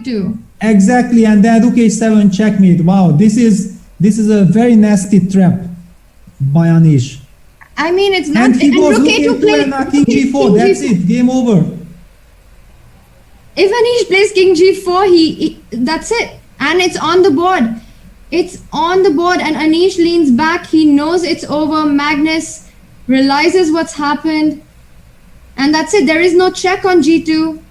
e2. Exactly, and then rook h7 checkmate. Wow, this is a very nasty trap by Anish. I mean, it's not. And he goes rook rook a2 a2 and king g4. That's it. Game over. If Anish plays king g4, he that's it, and it's on the board. It's on the board, and Anish leans back. He knows it's over. Magnus realizes what's happened, and that's it. There is no check on g2.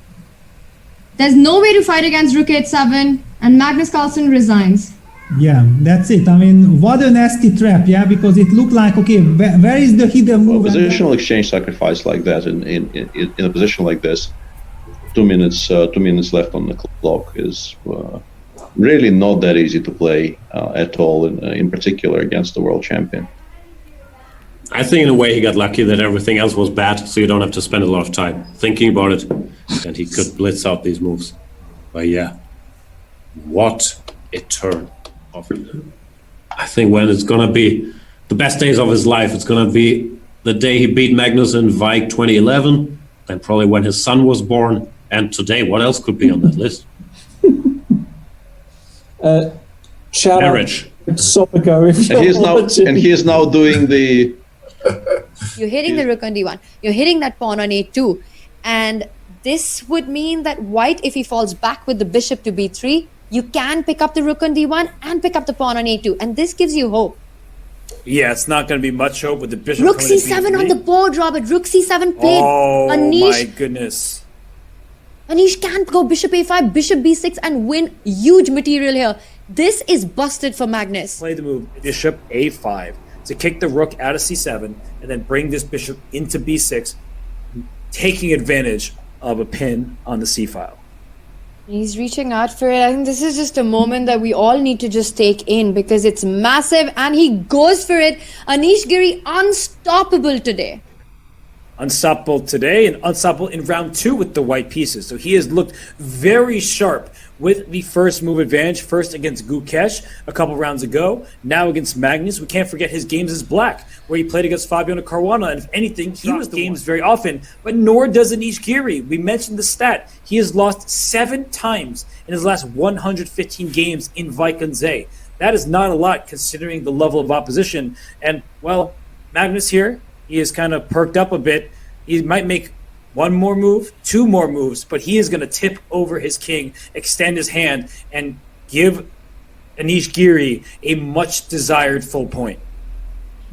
There's no way to fight against rook h7, and Magnus Carlsen resigns. Yeah, that's it. I mean, what a nasty trap, yeah, because it looked like, okay, where is the hidden move? Well, positional exchange sacrifice like that in a position like this, 2 minutes left on the clock is really not that easy to play at all, in particular against the world champion. I think in a way he got lucky that everything else was bad, so you don't have to spend a lot of time thinking about it, and he could blitz out these moves. But yeah, what a turn. I think when it's gonna be the best days of his life, it's gonna be the day he beat Magnus in Vike 2011, and probably when his son was born, and today. What else could be on that list? Marriage. And he is now doing the. You're hitting the rook on d1. You're hitting that pawn on a2, and this would mean that white, if he falls back with the bishop to b3, you can pick up the rook on d1 and pick up the pawn on a2, and this gives you hope. Yeah, it's not going to be much hope with the bishop. Rook c7 on the board, Robert. Rook c7 played. Oh Anish, my goodness. Anish can go bishop a5, bishop b6, and win huge material here. This is busted for Magnus. Play the move bishop a5 to kick the rook out of c7 and then bring this bishop into b6, taking advantage of a pin on the c-file. He's reaching out for it. I think this is just a moment that we all need to just take in because it's massive, and he goes for it. Anish Giri, unstoppable today. Unstoppable today and unstoppable in round 2 with the white pieces. So he has looked very sharp with the first move advantage, first against Gukesh a couple rounds ago, now against Magnus. We can't forget his games as black, where he played against Fabiano Caruana, and if anything, he was the games very often, but nor does Anish Giri. We mentioned the stat. He has lost 7 times in his last 115 games in Vaikunze. That is not a lot considering the level of opposition. And, well, Magnus here, he is kind of perked up a bit. He might make 1 more move, 2 more moves, but he is going to tip over his king, extend his hand, and give Anish Giri a much desired full point.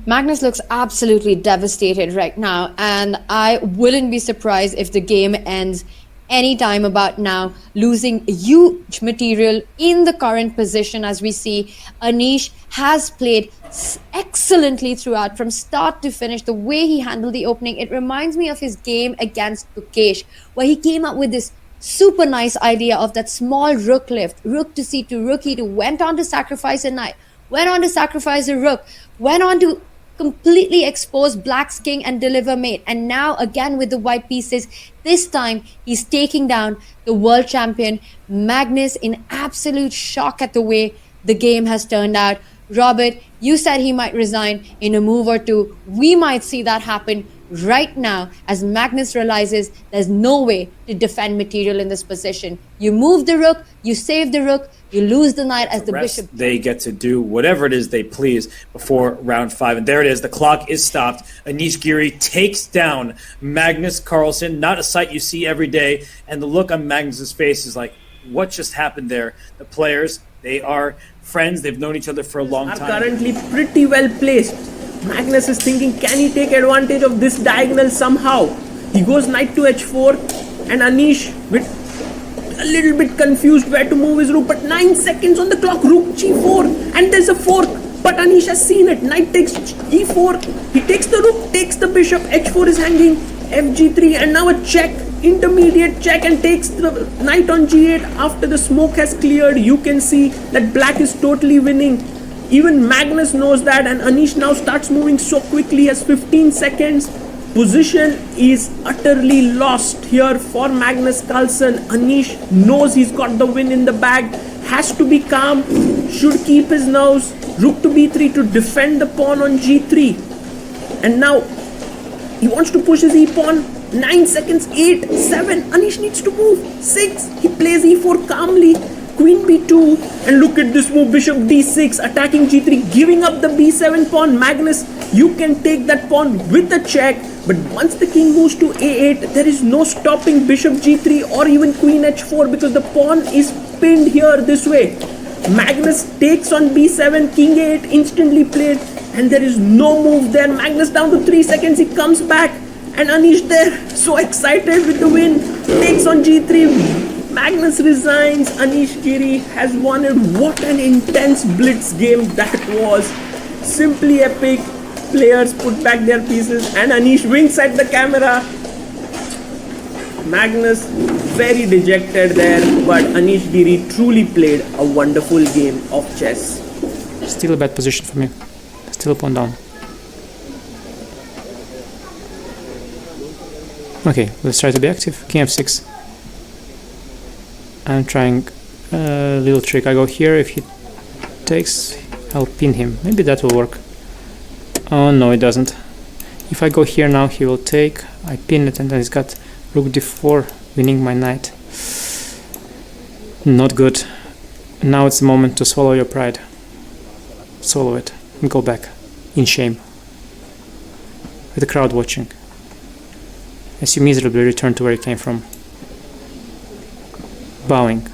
Magnus looks absolutely devastated right now, and I wouldn't be surprised if the game ends anytime about now, losing huge material in the current position. As we see, Anish has played excellently throughout, from start to finish. The way he handled the opening, it reminds me of his game against Gukesh, where he came up with this super nice idea of that small rook lift, rook to c2, rook e2, went on to sacrifice a knight, went on to sacrifice a rook, went on to completely expose Black's king and deliver mate. And now again with the white pieces, this time he's taking down the world champion Magnus in absolute shock at the way the game has turned out. Robert, you said he might resign in a move or two. We might see that happen right now as Magnus realizes there's no way to defend material in this position. You move the rook, you save the rook, you lose the knight as the bishop. They get to do whatever it is they please before round 5. And there it is. The clock is stopped. Anish Giri takes down Magnus Carlsen. Not a sight you see every day. And the look on Magnus's face is like, what just happened there? The players, they are friends. They've known each other for a long time. Are currently pretty well placed. Magnus is thinking, can he take advantage of this diagonal somehow? He goes knight to h4, and Anish, with a little bit confused where to move his rook, but 9 seconds on the clock, rook g4, and there's a fork, but Anish has seen it. Knight takes e4, he takes the rook, takes the bishop, h4 is hanging, fg3, and now a check, intermediate check, and takes the knight on g8. After the smoke has cleared, you can see that black is totally winning. Even Magnus knows that, and Anish now starts moving so quickly. He has 15 seconds. Position is utterly lost here for Magnus Carlsen. Anish knows he's got the win in the bag, has to be calm, should keep his nerves. Rook to b3 to defend the pawn on g3. And now he wants to push his e-pawn, 9 seconds, 8, 7. Anish needs to move. 6. He plays e4 calmly. Queen b2. And look at this move. Bishop d6. Attacking g3. Giving up the b7 pawn. Magnus, you can take that pawn with a check. But once the king moves to a8, there is no stopping bishop g3 or even queen h4 because the pawn is pinned here this way. Magnus takes on b7. King a8 instantly played. And there is no move there. Magnus down to 3 seconds. He comes back. And Anish there, so excited with the win, takes on g3. Magnus resigns. Anish Giri has won it. What an intense blitz game that was. Simply epic. Players put back their pieces and Anish winks at the camera. Magnus very dejected there, but Anish Giri truly played a wonderful game of chess. Still a bad position for me. Still a pawn down. Okay, let's try to be active. King f6. I'm trying a little trick. I go here. If he takes, I'll pin him. Maybe that will work. Oh no, it doesn't. If I go here now, he will take. I pin it, and then he's got rook d4, winning my knight. Not good. Now it's the moment to swallow your pride. Swallow it and go back in shame. With the crowd watching. As you miserably return to where you came from. Bowing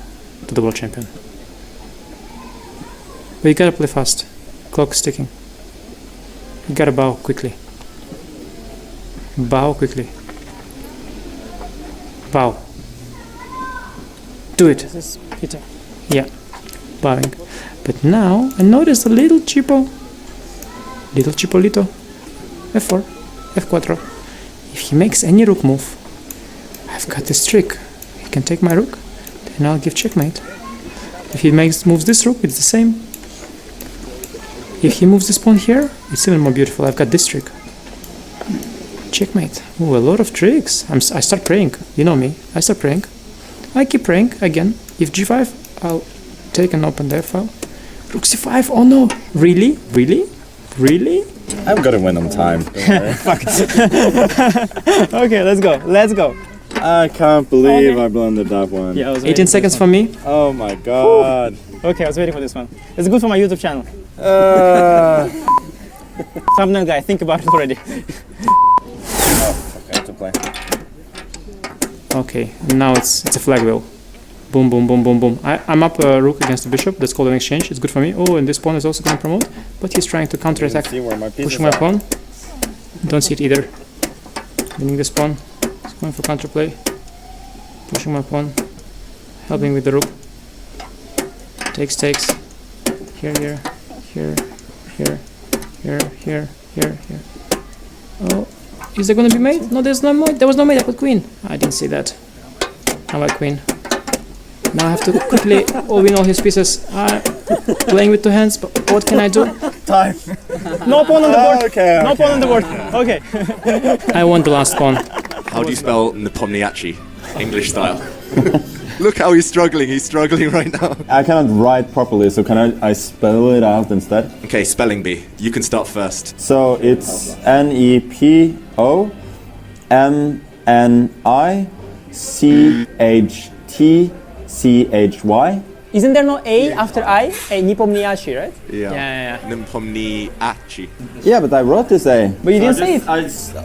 to the world champion. But you gotta play fast. Clock is ticking. You gotta bow quickly. Bow quickly. Bow. Do it. This is Peter. Yeah. Bowing. But now I noticed a little chipolito. F4. F4. If he makes any rook move, I've got this trick. He can take my rook, then I'll give checkmate. If he moves this rook, it's the same. If he moves this pawn here, it's even more beautiful. I've got this trick. Checkmate. Ooh, a lot of tricks. I start praying. You know me. I start praying. I keep praying again. If g5, I'll take an open there file. Rook c5. Oh no! Really? Really? Really? I'm gonna win on time. Fuck it. Okay, let's go. Let's go. I can't believe I blundered that one. Yeah, I was 18 seconds for me. Oh my god. Okay, I was waiting for this one. It's good for my YouTube channel. Thumbnail guy, think about it already. Okay, I have to play. Okay, now it's a flag wheel. Boom, boom, boom, boom, boom. I'm up a rook against the bishop. That's called an exchange. It's good for me. Oh, and this pawn is also going to promote, but he's trying to counterattack. See where my pieces Pushing my are. pawn. Don't see it either. Winning this pawn. He's going for counterplay. Pushing my pawn. Helping with the rook. Takes. Here. Oh, is there going to be mate? No, there's no mate. There was no mate. I put queen. I didn't see that. Now I queen. Now I have to quickly win all his pieces. Playing with two hands, but what can I do? Time. No pawn on the board. Okay. No pawn on the board. Okay. I won the last pawn. How do you spell Nepomniachtchi? English style. Look how he's struggling. He's struggling right now. I cannot write properly, so can I spell it out instead? Okay, spelling bee. You can start first. So it's Nepomniachtchy. Isn't there no A after I? Nepomniachtchi, right? Yeah. Nepomniachtchi. Yeah, but I wrote this A. But you didn't say it.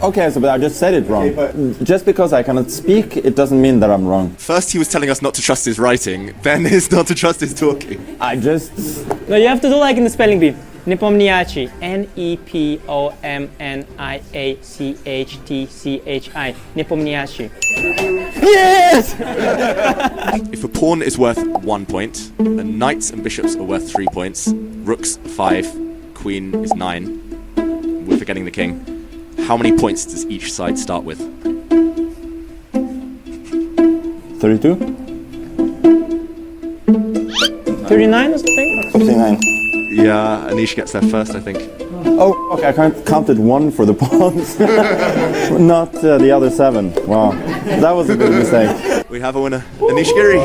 Okay, so but I just said it wrong. Just because I cannot speak, it doesn't mean that I'm wrong. First he was telling us not to trust his writing, then it's not to trust his talking. I just... No, you have to do like in the spelling bee. Nepomniachtchi. Nepomniachtchi. Nepomniachtchi. Yes! If a pawn is worth 1 point, then knights and bishops are worth 3 points, rooks 5, queen is 9. We're forgetting the king. How many points does each side start with? 32? 39 or something? 59. Yeah, Anish gets there first, I think. Oh, okay, I counted 1 for the pawns. Not the other 7. Wow, that was a big mistake. We have a winner, Anish Giri.